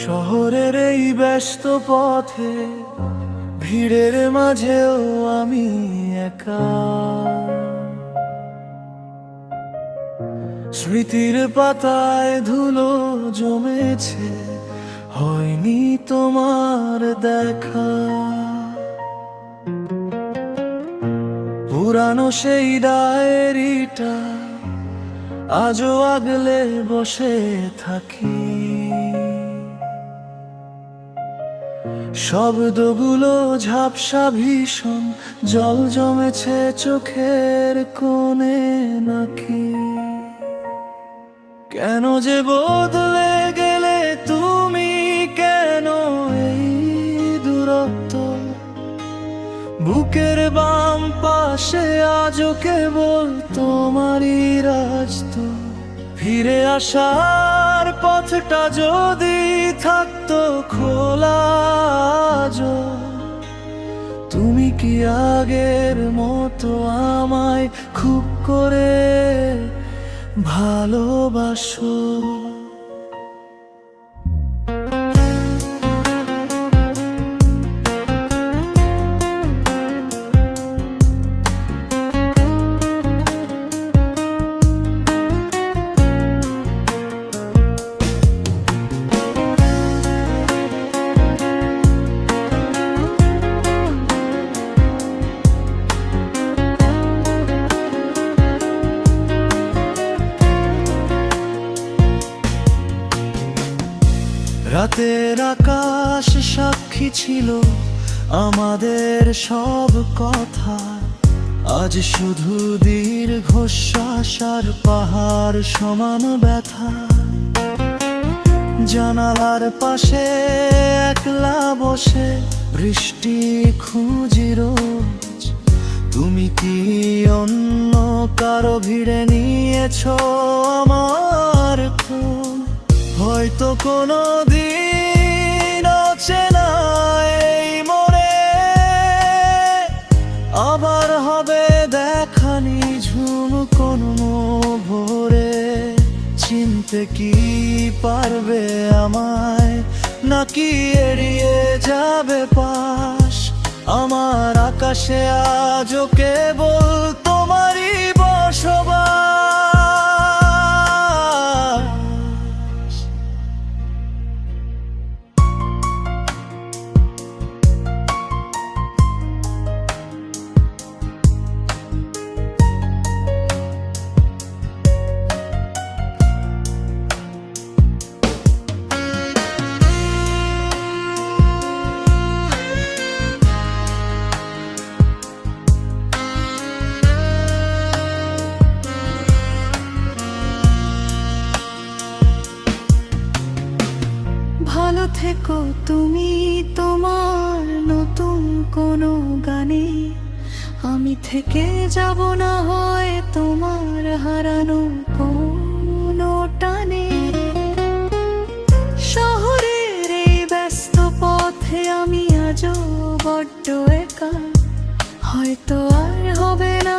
শহরের এই ব্যস্ত পথে ভিড়ের মাঝেও আমি একা, স্মৃতির পাতায় ধুলো জমেছে, হয়নি তোমার দেখা। পুরানো সেই ডায়েরিটা আজও আগলে বসে থাকি, শব্দগুলো ঝাপসা ভীষণ, জল জমেছে চোখের কোণে নাকি। কেন যে বদলে গেলে তুমি, কেন এই দূরত্ব? বুকের বাম পাশে আজও কেবল তোমারই রাস্তা। ফিরে আসার পথটা যদি থাকতো খোলা, তুমি কি আগের মতো আমায় খুব করে ভালোবাসো? রাতের আকাশ সাক্ষী ছিল আমাদের সব কথা, আজ শুধু দীর্ঘশ্বাস আর পাহাড় সমান ব্যথা। জানালার পাশে একলা বসে বৃষ্টি খুঁজি রোজ, তুমি কি অন্য কারো ভিড়ে নিয়েছো আমার খোঁজ? হয়তো কোনো দিন অচেনা এই মনে আবার হবে দেখা, নিঝুম কোনো ভোরে। চিনতে কি পারবে আমায়, নাকি এড়িয়ে যাবে পাশ? আমার আকাশে আজও কেবল তোমারই বসবাস। ভালো থেকো তুমি তোমার নতুন কোনো গানে, আমি থেকে যাব না হয় তোমার হারানো কোনো টানে। শহরের এই ব্যস্ত পথে আমি আজও বড্ড একা, হয়তো আর হবে না